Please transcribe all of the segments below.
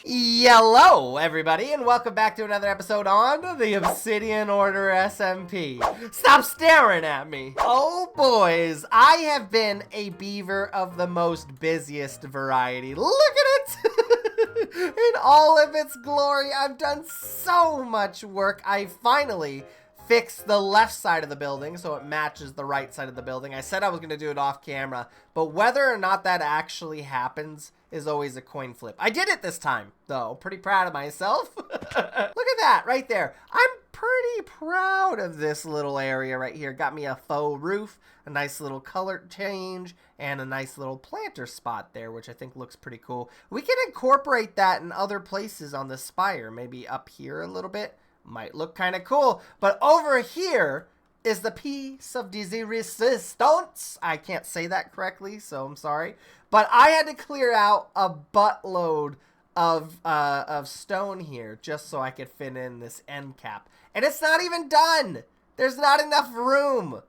Hello, everybody, and welcome back to another episode on the Obsidian Order SMP. Stop staring at me. Oh, boys, I have been a beaver of the most busiest variety. Look at it! In all of its glory, I've done so much work. I finally fixed the left side of the building so it matches the right side of the building. I said I was going to do it off camera, but whether or not that actually happens is always a coin flip. I did it this time, though. Pretty proud of myself. Look at that right there. I'm pretty proud of this little area right here. Got me a faux roof, a nice little color change, and a nice little planter spot there, which I think looks pretty cool. We can incorporate that in other places on the spire, maybe up here a little bit. Might look kind of cool, but over here is the piece of the resistance. I can't say that correctly, so I'm sorry. But I had to clear out a buttload of stone here just so I could fit in this end cap. And it's not even done. There's not enough room.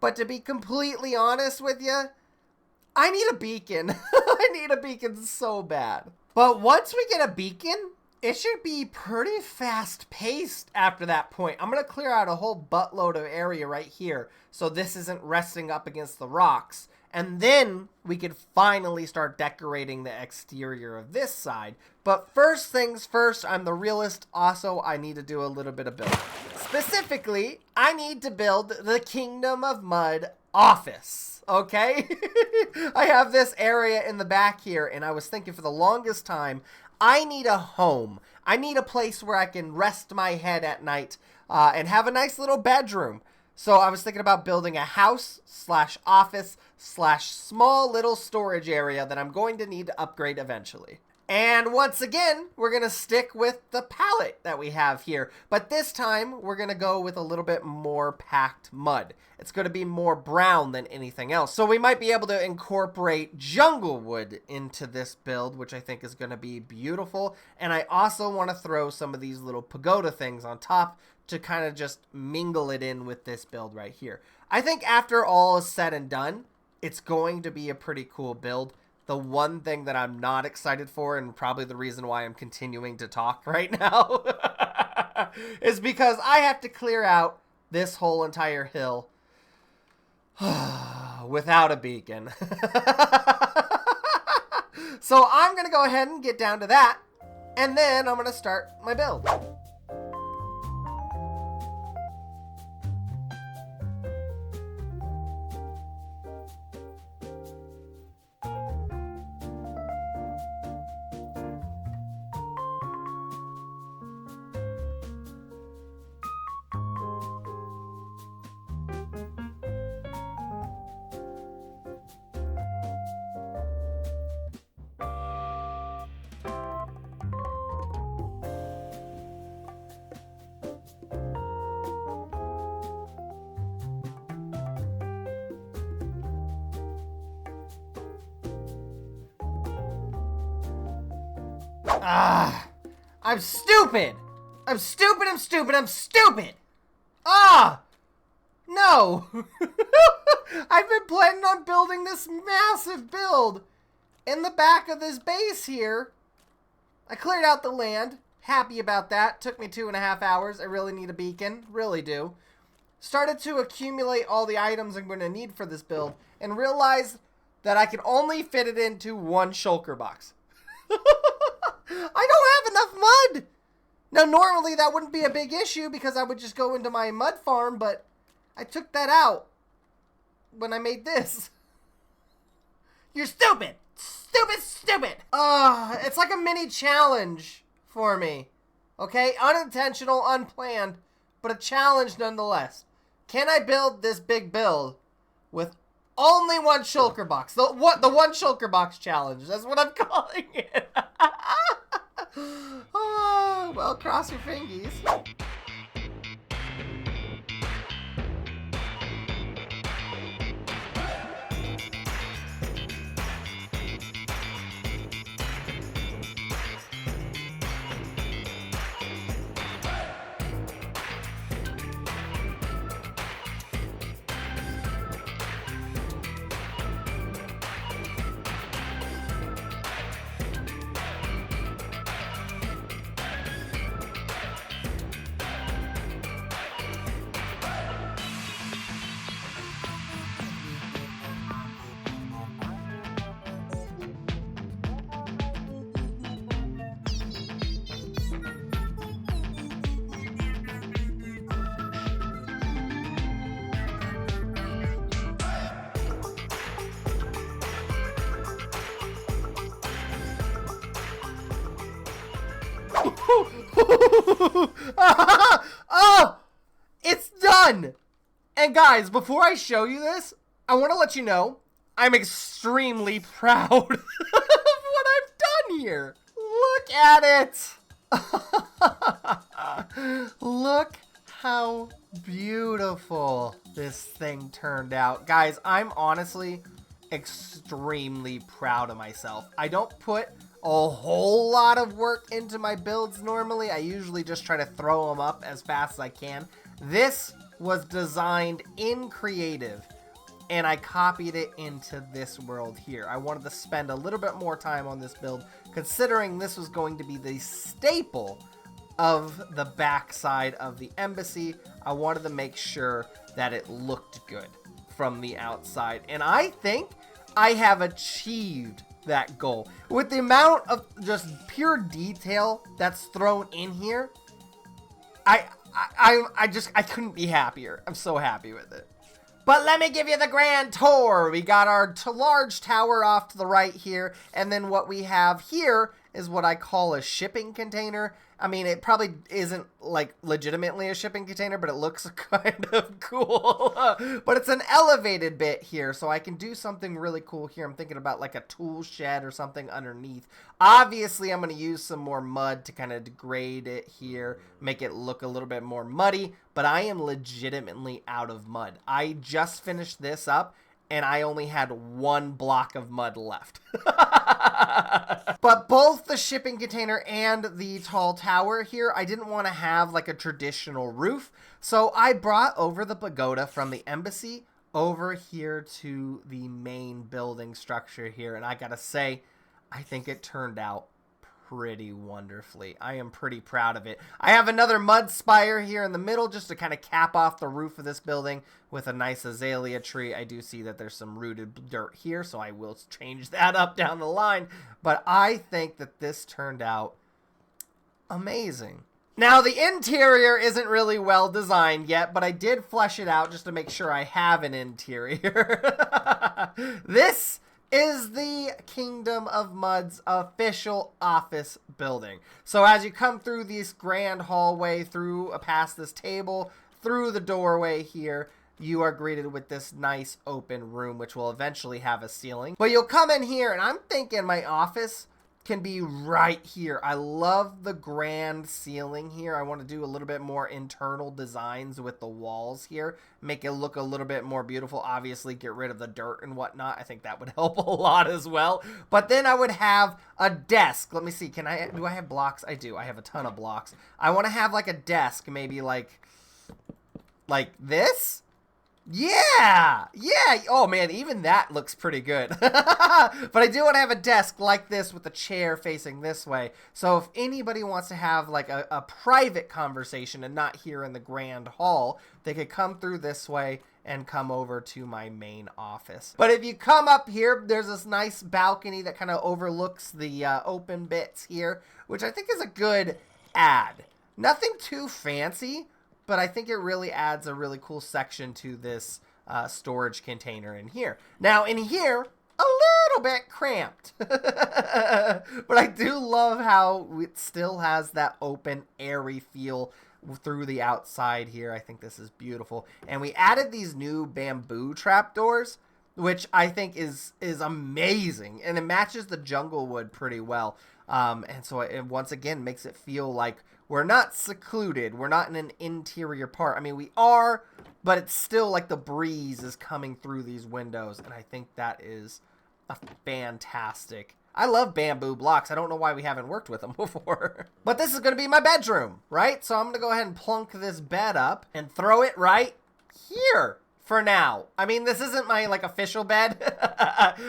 But to be completely honest with you, I need a beacon. I need a beacon so bad. But once we get a beacon, it should be pretty fast-paced after that point. I'm going to clear out a whole buttload of area right here so this isn't resting up against the rocks. And then we could finally start decorating the exterior of this side. But first things first, I'm the realist. Also, I need to do a little bit of building. Specifically, I need to build the Kingdom of Mud office. Okay? I have this area in the back here, and I was thinking for the longest time, I need a home. I need a place where I can rest my head at night and have a nice little bedroom. So I was thinking about building a house / office / small little storage area that I'm going to need to upgrade eventually. And once again, we're going to stick with the palette that we have here. But this time, we're going to go with a little bit more packed mud. It's going to be more brown than anything else. So we might be able to incorporate jungle wood into this build, which I think is going to be beautiful. And I also want to throw some of these little pagoda things on top to kind of just mingle it in with this build right here. I think after all is said and done, it's going to be a pretty cool build. The one thing that I'm not excited for, and probably the reason why I'm continuing to talk right now, is because I have to clear out this whole entire hill without a beacon. So I'm going to go ahead and get down to that, and then I'm going to start my build. I'm stupid! I'm stupid, I'm stupid, I'm stupid! No! I've been planning on building this massive build in the back of this base here. I cleared out the land. Happy about that. Took me 2.5 hours. I really need a beacon. Really do. Started to accumulate all the items I'm going to need for this build and realized that I could only fit it into one shulker box. I don't have enough mud! Now, normally that wouldn't be a big issue because I would just go into my mud farm, but I took that out when I made this. You're stupid! Stupid, stupid! It's like a mini challenge for me. Okay? Unintentional, unplanned, but a challenge nonetheless. Can I build this big build with only one shulker box? The one shulker box challenge. That's what I'm calling it. Well, cross your fingies. Oh, it's done. And guys, before I show you this, I want to let you know I'm extremely proud of what I've done here. Look at it. Look how beautiful this thing turned out. Guys, I'm honestly extremely proud of myself. I don't put a whole lot of work into my builds normally. I usually just try to throw them up as fast as I can. This was designed in creative, and I copied it into this world here. I wanted to spend a little bit more time on this build, considering this was going to be the staple of the backside of the embassy. I wanted to make sure that it looked good from the outside, and I think I have achieved that goal. With the amount of just pure detail that's thrown in here, I couldn't be happier. I'm so happy with it. But let me give you the grand tour. We got our large tower off to the right here, and then what we have here is what I call a shipping container. I mean, it probably isn't like legitimately a shipping container, but it looks kind of cool. But it's an elevated bit here, so I can do something really cool here. I'm thinking about like a tool shed or something underneath. Obviously, I'm going to use some more mud to kind of degrade it here, make it look a little bit more muddy, but I am legitimately out of mud. I just finished this up, and I only had 1 block of mud left. But both the shipping container and the tall tower here, I didn't want to have like a traditional roof. So I brought over the pagoda from the embassy over here to the main building structure here. And I gotta say, I think it turned out pretty wonderfully. I am pretty proud of it. I have another mud spire here in the middle just to kind of cap off the roof of this building with a nice azalea tree. I do see that there's some rooted dirt here, so I will change that up down the line. But I think that this turned out amazing. Now, the interior isn't really well designed yet, but I did flesh it out just to make sure I have an interior. This is the Kingdom of Mud's official office building. So as you come through this grand hallway, through past this table, through the doorway here, you are greeted with this nice open room, which will eventually have a ceiling. But you'll come in here, and I'm thinking my office can be right here. I love the grand ceiling here. I want to do a little bit more internal designs with the walls here, make it look a little bit more beautiful. Obviously get rid of the dirt and whatnot. I think that would help a lot as well. But then I would have a desk. Let me see, do I have blocks? I do. I have a ton of blocks. I want to have like a desk, maybe like this. Yeah! Oh man, even that looks pretty good. But I do want to have a desk like this with a chair facing this way. So if anybody wants to have like a private conversation and not here in the grand hall, they could come through this way and come over to my main office. But if you come up here, there's this nice balcony that kind of overlooks the open bits here, which I think is a good add. Nothing too fancy, but I think it really adds a really cool section to this storage container in here. Now, in here, a little bit cramped. But I do love how it still has that open, airy feel through the outside here. I think this is beautiful. And we added these new bamboo trapdoors, which I think is amazing. And it matches the jungle wood pretty well. And so it once again makes it feel like we're not secluded. We're not in an interior part. I mean, we are, but it's still like the breeze is coming through these windows. And I think that is a fantastic. I love bamboo blocks. I don't know why we haven't worked with them before. But this is going to be my bedroom, right? So I'm going to go ahead and plunk this bed up and throw it right here. For now. I mean, this isn't my, like, official bed.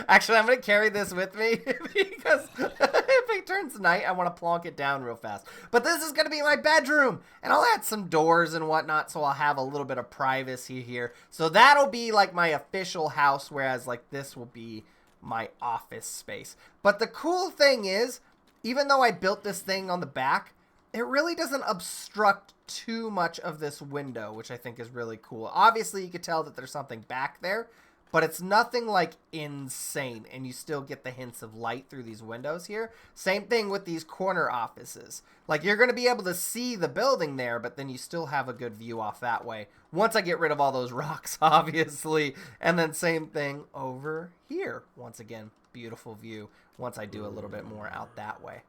Actually, I'm going to carry this with me because if it turns night, I want to plonk it down real fast. But this is going to be my bedroom, and I'll add some doors and whatnot, so I'll have a little bit of privacy here. So that'll be, like, my official house, whereas, like, this will be my office space. But the cool thing is, even though I built this thing on the back, it really doesn't obstruct too much of this window, which I think is really cool. Obviously, you could tell that there's something back there, but it's nothing like insane, and you still get the hints of light through these windows here. Same thing with these corner offices. Like, you're going to be able to see the building there, but then you still have a good view off that way. Once I get rid of all those rocks, obviously. And then same thing over here. Once again, beautiful view once I do a little bit more out that way.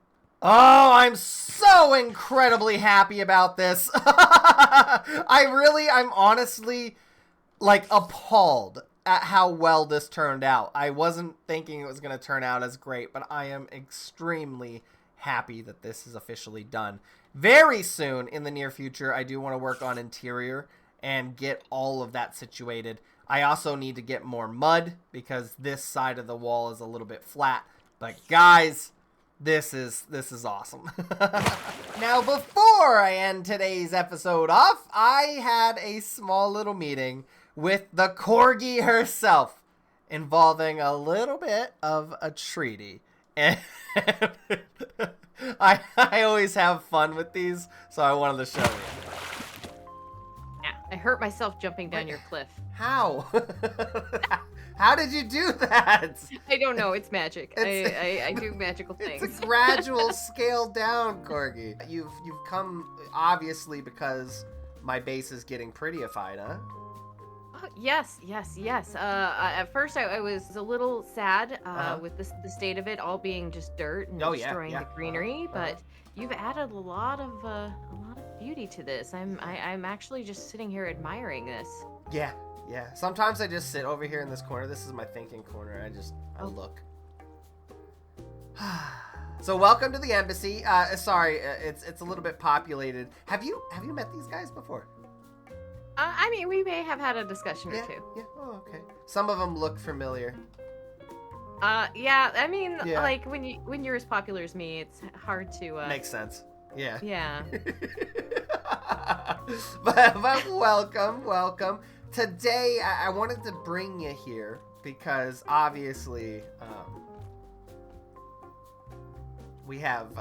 Oh, I'm so incredibly happy about this. I'm honestly, like, appalled at how well this turned out. I wasn't thinking it was going to turn out as great, but I am extremely happy that this is officially done. Very soon, in the near future, I do want to work on interior and get all of that situated. I also need to get more mud because this side of the wall is a little bit flat. But guys, this is awesome. Now, before I end today's episode off, I had a small little meeting with the Corgi herself, involving a little bit of a treaty. And I always have fun with these, so I wanted to show you. Yeah, I hurt myself jumping down your cliff. How? How did you do that? I don't know. It's magic. I do magical things. It's a gradual scale down, Corgi. You've come, obviously, because my base is getting prettyified, huh? Yes. At first, I was a little sad with the state of it all being just dirt and destroying the greenery, but you've added a lot of beauty to this. I'm actually just sitting here admiring this. Yeah. Sometimes I just sit over here in this corner. This is my thinking corner. I look. So welcome to the embassy. Sorry, it's a little bit populated. Have you met these guys before? I mean, we may have had a discussion or two. Yeah. Oh, okay. Some of them look familiar. Yeah. I mean, like when you're as popular as me, it's hard to. Makes sense. Yeah. Yeah. but welcome. Today, I wanted to bring you here because obviously, we have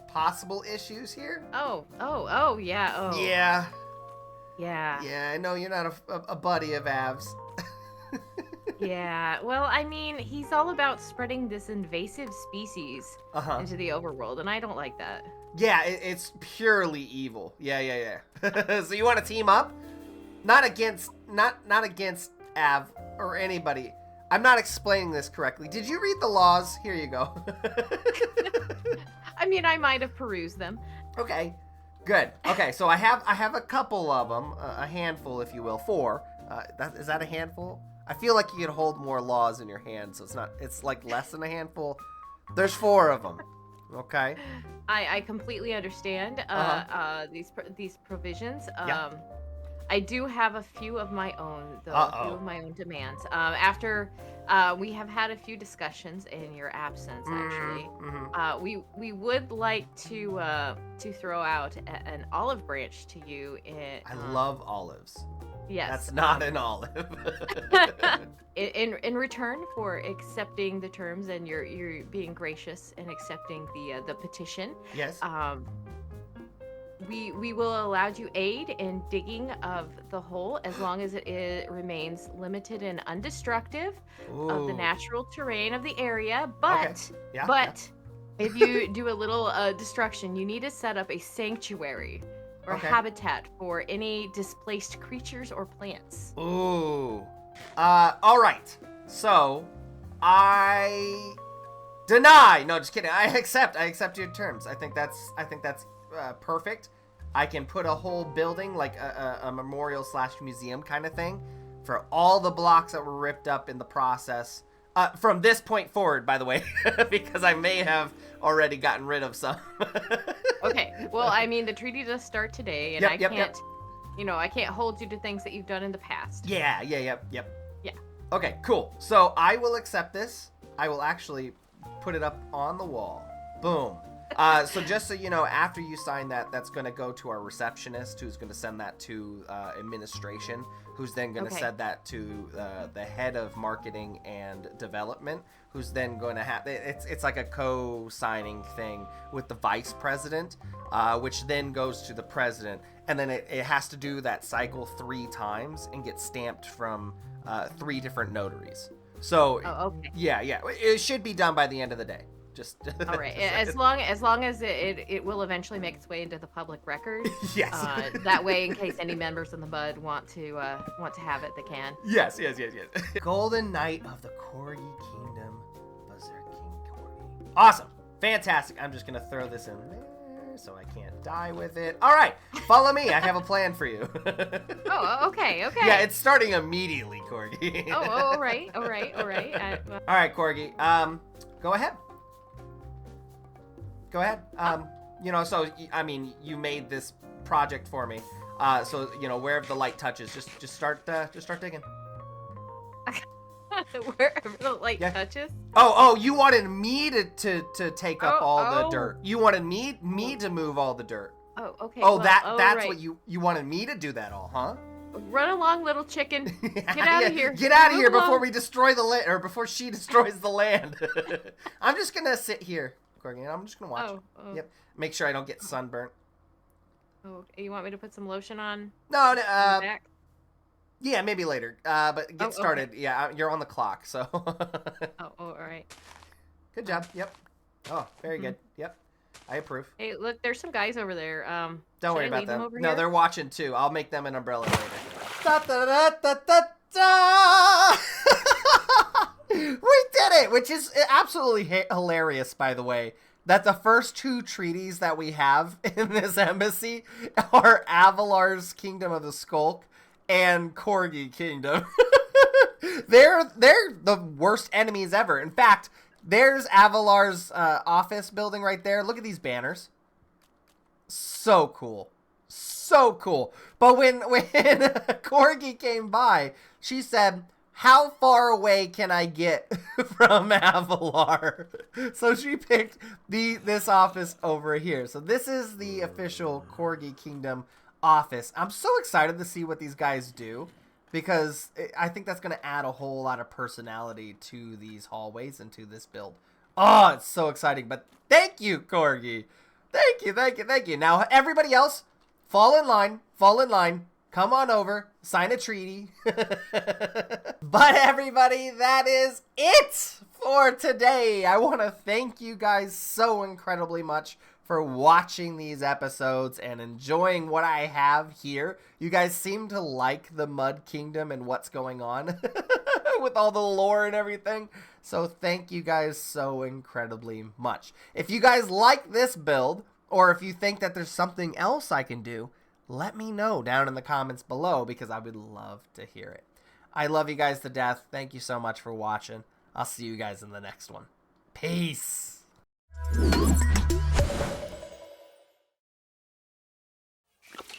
possible issues here. Oh, yeah. Oh. Yeah. Yeah. Yeah, I know you're not a buddy of Av's. Yeah, well, I mean, he's all about spreading this invasive species into the overworld, and I don't like that. Yeah, it's purely evil. Yeah. So you want to team up? Not against Av or anybody. I'm not explaining this correctly. Did you read the laws? Here you go. I mean, I might have perused them. Okay. Good. Okay, so I have a couple of them, a handful, if you will, 4. Is that a handful? I feel like you could hold more laws in your hand, so it's like less than a handful. There's 4 of them. Okay. I completely understand these provisions. Yeah. I do have a few of my own, though. A few of my own demands. After we have had a few discussions in your absence, actually, we would like to throw out an olive branch to you. I love olives. Yes. That's not an olive. in return for accepting the terms and you're being gracious and accepting the petition. Yes. We will allow you aid in digging of the hole as long as it remains limited and undestructive of the natural terrain of the area. But if you do a little destruction, you need to set up a sanctuary or habitat for any displaced creatures or plants. Ooh. All right. So I deny. No, just kidding. I accept your terms. I think that's perfect. I can put a whole building, like a memorial / museum kind of thing, for all the blocks that were ripped up in the process. From this point forward, by the way, because I may have already gotten rid of some. Okay. Well, I mean, the treaty does start today, and I can't hold you to things that you've done in the past. Yeah. Yeah. Okay, cool. So I will accept this. I will actually put it up on the wall. Boom. So just so you know, after you sign that, that's going to go to our receptionist, who's going to send that to administration. who's then going to send that to the head of marketing and development, who's then going to have it's like a co-signing thing with the vice president, which then goes to the president, and then it has to do that cycle 3 times and get stamped from 3 different notaries. So yeah, it should be done by the end of the day. Just all right. As long as it will eventually make its way into the public record. Yes. That way, in case any members of the Mud want to have it, they can. Yes. Golden Knight of the Corgi Kingdom, Berserk King Corgi. Awesome, fantastic. I'm just gonna throw this in there so I can't die with it. All right, follow me. I have a plan for you. Oh, okay. Yeah, it's starting immediately, Corgi. All right. All right, Corgi. Go ahead. Go ahead. So I mean, you made this project for me. So wherever the light touches, just start digging. Wherever the light touches. Oh, you wanted me to take up all the dirt. You wanted me to move all the dirt. Oh, okay. Oh, that's right. What you wanted me to do that all, huh? Run along, little chicken. Get out of here. Get out of here before we destroy the land, or before she destroys the land. I'm just gonna sit here, Corgi, and I'm just gonna watch. Oh. Yep. Make sure I don't get sunburnt. Oh, you want me to put some lotion on? No. Back? Yeah, maybe later. But get started. Okay. Yeah, you're on the clock, so. All right. Good job. Yep. Oh, very good. Yep. I approve. Hey, look, there's some guys over there. Don't worry about them. No, here? They're watching too. I'll make them an umbrella later. Da, da, da, da, da, da. We did it, which is absolutely hilarious, by the way. That the first 2 treaties that we have in this embassy are Avalar's Kingdom of the Skulk and Corgi Kingdom. They're the worst enemies ever. In fact, there's Avalar's office building right there. Look at these banners. So cool. But when Corgi came by, she said, "How far away can I get from Avalar?" So she picked this office over here. So this is the official Corgi Kingdom office. I'm so excited to see what these guys do, because I think that's going to add a whole lot of personality to these hallways and to this build. Oh, it's so exciting. But thank you, Corgi. Thank you. Now, everybody else, fall in line. Come on over, sign a treaty. But everybody, that is it for today. I want to thank you guys so incredibly much for watching these episodes and enjoying what I have here. You guys seem to like the Mud Kingdom and what's going on with all the lore and everything. So thank you guys so incredibly much. If you guys like this build, or if you think that there's something else I can do, let me know down in the comments below, because I would love to hear it. I love you guys to death. Thank you so much for watching. I'll see you guys in the next one. Peace.